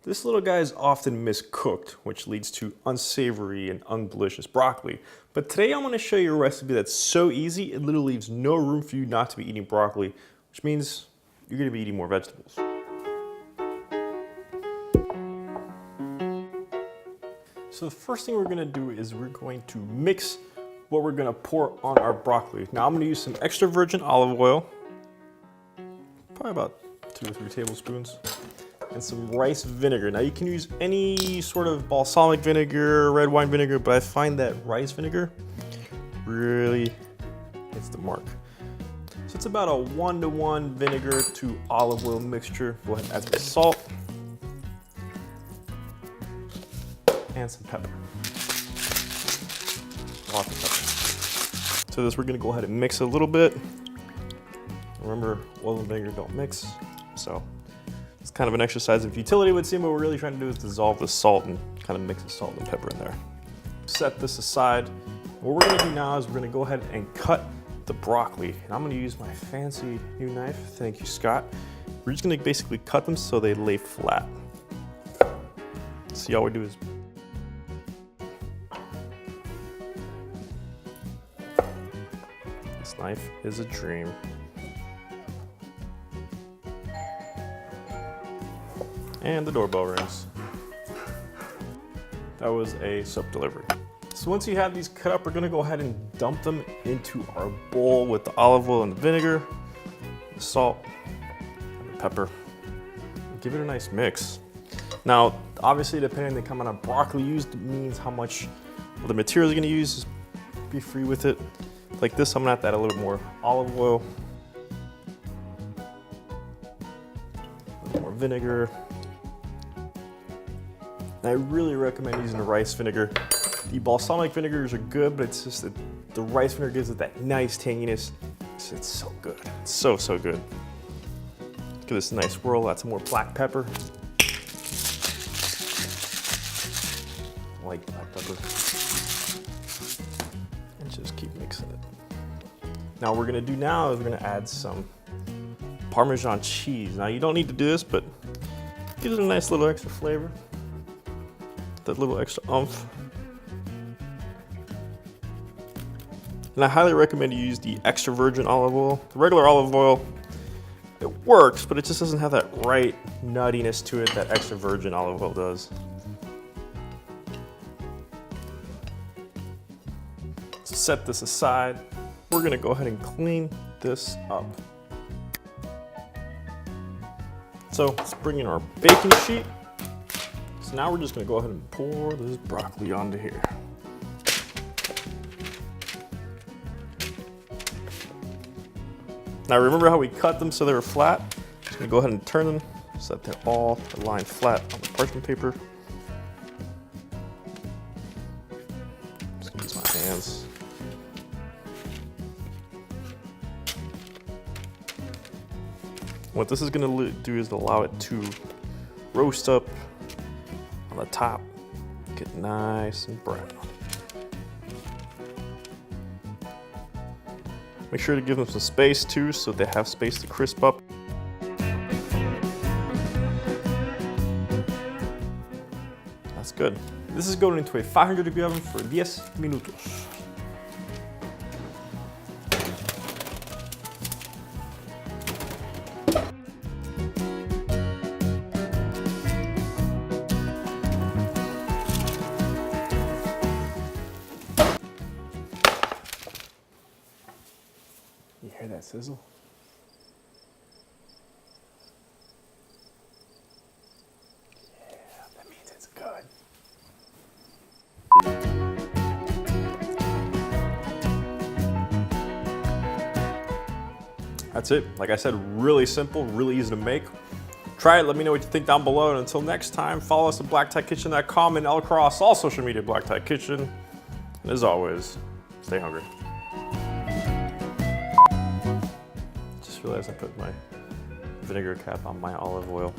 This little guy is often miscooked, which leads to unsavory and undelicious broccoli. But today I'm going to show you a recipe that's so easy, it literally leaves no room for you not to be eating broccoli, which means you're going to be eating more vegetables. So the first thing we're going to do is we're going to mix what we're going to pour on our broccoli. Now I'm going to use some extra virgin olive oil, probably about 2 or 3 tablespoons. And some rice vinegar. Now you can use any sort of balsamic vinegar, red wine vinegar, but I find that rice vinegar really hits the mark. So it's about a 1-to-1 vinegar to olive oil mixture. Go ahead and add some salt and some pepper. Lots of pepper. So this we're gonna go ahead and mix a little bit. Remember, oil and vinegar don't mix, so it's kind of an exercise in futility, it would seem. What we're really trying to do is dissolve the salt and kind of mix the salt and pepper in there. Set this aside. What we're gonna do now is we're gonna go ahead and cut the broccoli. And I'm gonna use my fancy new knife. Thank you, Scott. We're just gonna basically cut them so they lay flat. See, all we do is this knife is a dream. And the doorbell rings. That was a soap delivery. So once you have these cut up, we're gonna go ahead and dump them into our bowl with the olive oil and the vinegar, the salt, and the pepper. Give it a nice mix. Now, obviously, depending on the amount of broccoli used means how much of the materials you're gonna use. Just be free with it. Like this, I'm gonna have to add a little more olive oil, a little more vinegar. I really recommend using the rice vinegar. The balsamic vinegars are good, but it's just that the rice vinegar gives it that nice tanginess. It's so good. It's so, so good. Give this a nice swirl. Add some more black pepper. I like black pepper. And just keep mixing it. Now what we're gonna do now is we're gonna add some Parmesan cheese. Now you don't need to do this, but gives it a nice little extra flavor. That little extra oomph. And I highly recommend you use the extra virgin olive oil. The regular olive oil, it works, but it just doesn't have that right nuttiness to it that extra virgin olive oil does. So set this aside. We're gonna go ahead and clean this up. So let's bring in our baking sheet. So now we're just gonna go ahead and pour this broccoli onto here. Now remember how we cut them so they were flat? Just gonna go ahead and turn them so that they're all aligned flat on the parchment paper. Just gonna use my hands. What this is gonna do is allow it to roast up on the top, get nice and brown. Make sure to give them some space too, so they have space to crisp up. That's good. This is going into a 500-degree oven for 10 minutos. You hear that sizzle? Yeah, that means it's good. That's it. Like I said, really simple, really easy to make. Try it, let me know what you think down below. And until next time, follow us at blacktiekitchen.com and across all social media, Black Tie Kitchen. And as always, stay hungry. Realized I put my vinegar cap on my olive oil.